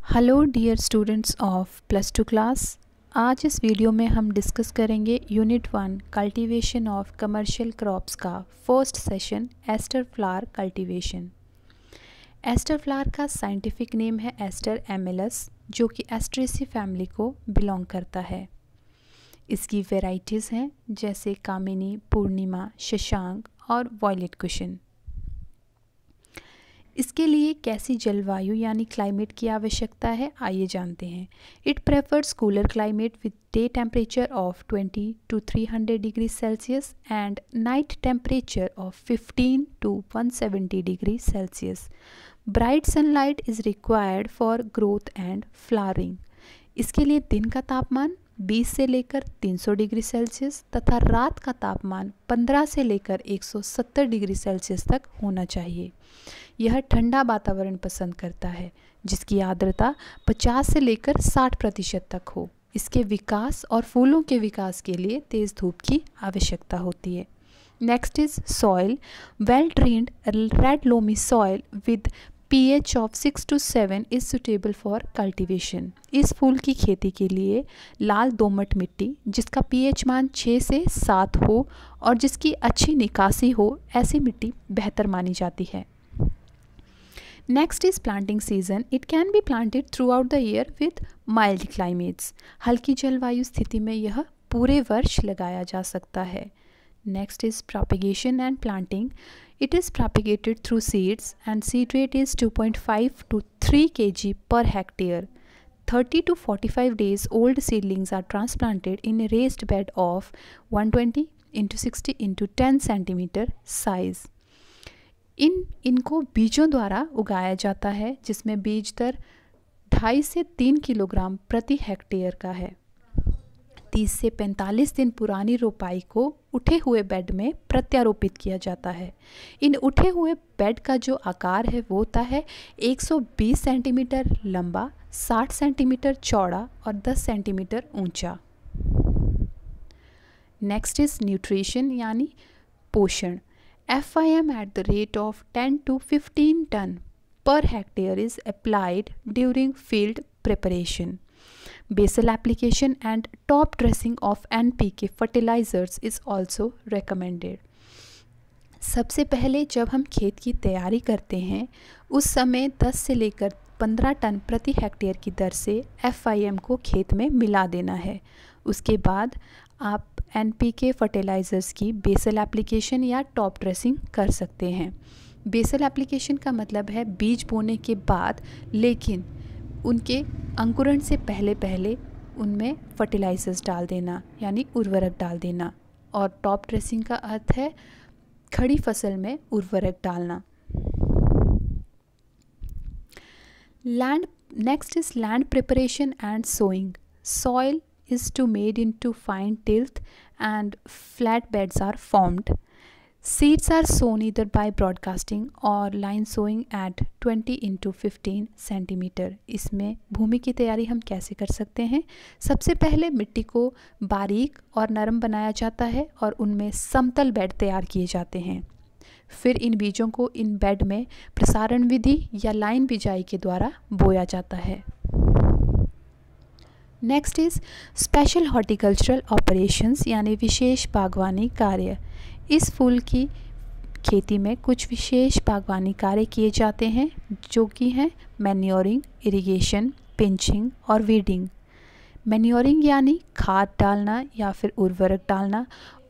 Hello dear students of plus two class. आज इस video में हम डिस्कस करेंगे unit 1 cultivation of commercial crops का first session aster flower cultivation. Aster flower का साइंटिफिक नेम है एस्टर एमिलस, जो कि एस्ट्रेसी फैमिली को बिलोंग करता है। इसकी वेराइटीज़ हैं जैसे कामिनी, पूर्णिमा, शशांक और वॉयलेट कुशन। इसके लिए कैसी जलवायु यानी क्लाइमेट की आवश्यकता है, आइए जानते हैं। It prefers cooler climate with day temperature of 20 to 300 degree Celsius and night temperature of 15 to 170 degree Celsius. Bright sunlight is required for growth and flowering. इसके लिए दिन का तापमान 20 से लेकर 300 डिग्री सेल्सियस तथा रात का तापमान 15 से लेकर 170 डिग्री सेल्सियस तक होना चाहिए। यह ठंडा वातावरण पसंद करता है जिसकी आर्द्रता 50 से लेकर 60% तक हो। इसके विकास और फूलों के विकास के लिए तेज़ धूप की आवश्यकता होती है। Next is soil. Well drained red loamy soil with pH of 6 to 7 is suitable for cultivation. इस फूल की खेती के लिए लाल दोमट मिट्टी जिसका pH मान 6 से 7 हो और जिसकी अच्छी निकासी हो, ऐसी मिट्टी बेहतर मानी जाती है। Next is planting season. It can be planted through out the year with mild climates. हल्की जलवायु स्थिति में यह पूरे वर्ष लगाया जा सकता है। Next is propagation and planting. It is propagated through seeds and seed rate is 2.5 to 3 kg per hectare. 30 to 45 days old seedlings are transplanted in a raised bed of 120 into 60 into 10 centimeter size. इनको बीजों द्वारा उगाया जाता है जिसमें बीज दर 2.5 से 3 kilogram प्रति हेक्टेयर का है। 30 से 45 दिन पुरानी रोपाई को उठे हुए बेड में प्रत्यारोपित किया जाता है। इन उठे हुए बेड का जो आकार है वो होता है 120 सेंटीमीटर लंबा, 60 सेंटीमीटर चौड़ा और 10 सेंटीमीटर ऊंचा। नेक्स्ट इज न्यूट्रिशन यानी पोषण। FIM at the rate of 10 to 15 tonne पर hectare is applied during field preparation. Basal application and top dressing of NPK fertilizers is also recommended. सबसे पहले जब हम खेत की तैयारी करते हैं उस समय 10 से लेकर 15 टन प्रति हेक्टेयर की दर से FIM को खेत में मिला देना है। उसके बाद आप NPK फर्टिलाइज़र्स की बेसल एप्लीकेशन या टॉप ड्रेसिंग कर सकते हैं। बेसल एप्लीकेशन का मतलब है बीज बोने के बाद, लेकिन उनके अंकुरण से पहले उनमें फर्टिलाइजर्स डाल देना यानी उर्वरक डाल देना। और टॉप ड्रेसिंग का अर्थ है खड़ी फसल में उर्वरक डालना। Land next is land preparation and sowing. Soil is to made into fine tilth and flat beds are formed. Seeds are sown either by broadcasting or line sowing at 20 into 15 centimetre. इसमें भूमि की तैयारी हम कैसे कर सकते हैं? सबसे पहले मिट्टी को बारीक और नरम बनाया जाता है और उनमें समतल बेड तैयार किए जाते हैं। फिर इन बीजों को इन बेड में प्रसारण विधि या लाइन बिजाई के द्वारा बोया जाता है। Next is special horticultural operations यानी विशेष बागवानी कार्य। इस फूल की खेती में कुछ विशेष बागवानी कार्य किए जाते हैं जो कि हैं मैन्योरिंग, इरिगेशन, पिंचिंग और वीडिंग। मैन्योरिंग यानी खाद डालना या फिर उर्वरक डालना,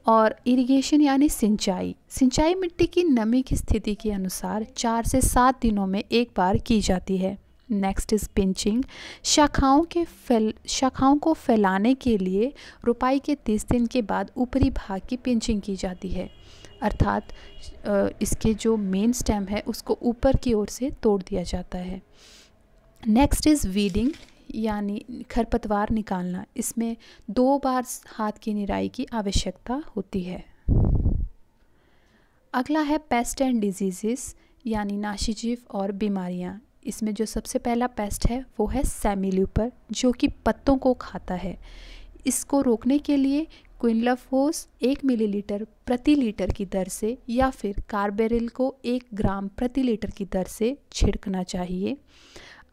और इरिगेशन यानी सिंचाई। सिंचाई मिट्टी की नमी की स्थिति के अनुसार 4 से 7 दिनों में एक बार की जाती है। Next is pinching. शाखाओं को फैलाने के लिए रोपाई के 30 दिन के बाद ऊपरी भाग की पिंचिंग की जाती है, अर्थात इसके जो मेन स्टेम है उसको ऊपर की ओर से तोड़ दिया जाता है। नेक्स्ट इज़ वीडिंग यानी खरपतवार निकालना। इसमें 2 बार हाथ की निराई की आवश्यकता होती है। अगला है पेस्ट एंड डिजीज़ेस यानी नाशीजीव और बीमारियां। इसमें जो सबसे पहला पेस्ट है वो है सेमिल्यूपर, जो कि पत्तों को खाता है। इसको रोकने के लिए क्विनलफोस 1 मिलीलीटर प्रति लीटर की दर से या फिर कार्बेरिल को 1 ग्राम प्रति लीटर की दर से छिड़कना चाहिए।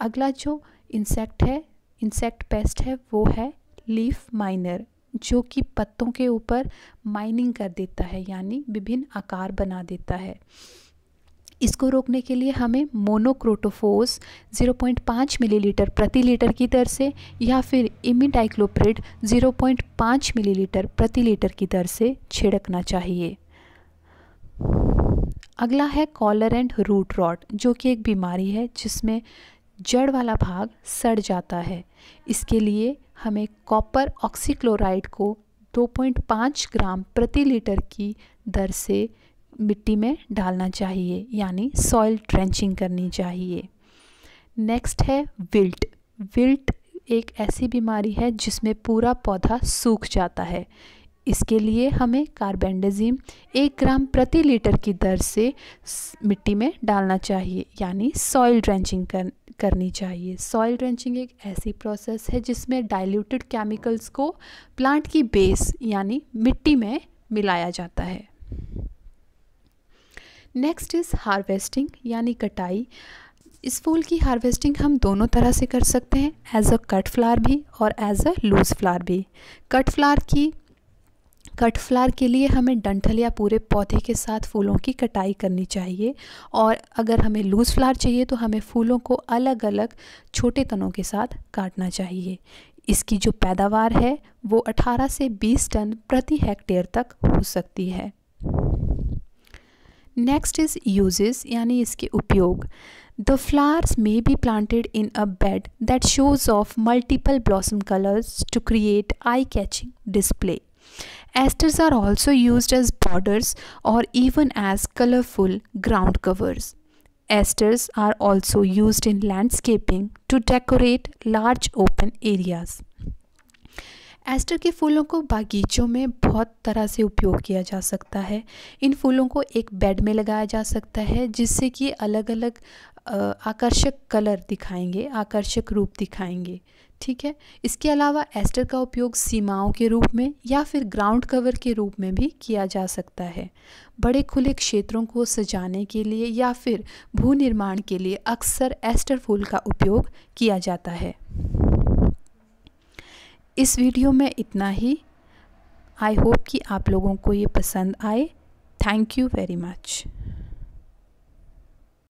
अगला जो इंसेक्ट पेस्ट है वो है लीफ माइनर, जो कि पत्तों के ऊपर माइनिंग कर देता है, यानी विभिन्न आकार बना देता है। इसको रोकने के लिए हमें मोनोक्रोटोफोस 0.5 मिलीलीटर प्रति लीटर की दर से या फिर इमिडाक्लोप्रिड 0.5 मिलीलीटर प्रति लीटर की दर से छिड़कना चाहिए। अगला है कॉलर एंड रूट रॉट, जो कि एक बीमारी है जिसमें जड़ वाला भाग सड़ जाता है। इसके लिए हमें कॉपर ऑक्सीक्लोराइड को 2.5 ग्राम प्रति लीटर की दर से मिट्टी में डालना चाहिए, यानी सॉइल ट्रेंचिंग करनी चाहिए। नेक्स्ट है विल्ट। विल्ट एक ऐसी बीमारी है जिसमें पूरा पौधा सूख जाता है। इसके लिए हमें कार्बेंडाजिम 1 ग्राम प्रति लीटर की दर से मिट्टी में डालना चाहिए, यानी सॉइल ड्रेंचिंग करनी चाहिए। सॉइल ड्रेंचिंग एक ऐसी प्रोसेस है जिसमें डाइल्यूटेड केमिकल्स को प्लांट की बेस यानी मिट्टी में मिलाया जाता है। नेक्स्ट इज़ हार्वेस्टिंग यानी कटाई। इस फूल की हार्वेस्टिंग हम दोनों तरह से कर सकते हैं, एज अ कट फ्लावर भी और एज अ लूज फ्लावर भी। कट फ्लावर के लिए हमें डंठल या पूरे पौधे के साथ फूलों की कटाई करनी चाहिए, और अगर हमें लूज फ्लावर चाहिए तो हमें फूलों को अलग अलग छोटे तनों के साथ काटना चाहिए। इसकी जो पैदावार है वो 18 से 20 टन प्रति हेक्टेयर तक हो सकती है। नेक्स्ट इज़ यूजेस यानी इसके उपयोग। The flowers may be planted in a bed that shows off multiple blossom colours to create eye catching display. Asters are also used as borders or even as colorful ground covers. Asters are also used in landscaping to decorate large open areas. Aster के फूलों को बागीचों में बहुत तरह से उपयोग किया जा सकता है। इन फूलों को एक बेड में लगाया जा सकता है जिससे कि अलग अलग आकर्षक कलर दिखाएंगे, आकर्षक रूप दिखाएंगे। ठीक है, इसके अलावा एस्टर का उपयोग सीमाओं के रूप में या फिर ग्राउंड कवर के रूप में भी किया जा सकता है। बड़े खुले क्षेत्रों को सजाने के लिए या फिर भू निर्माण के लिए अक्सर एस्टर फूल का उपयोग किया जाता है। इस वीडियो में इतना ही। आई होप कि आप लोगों को ये पसंद आए। Thank you very much.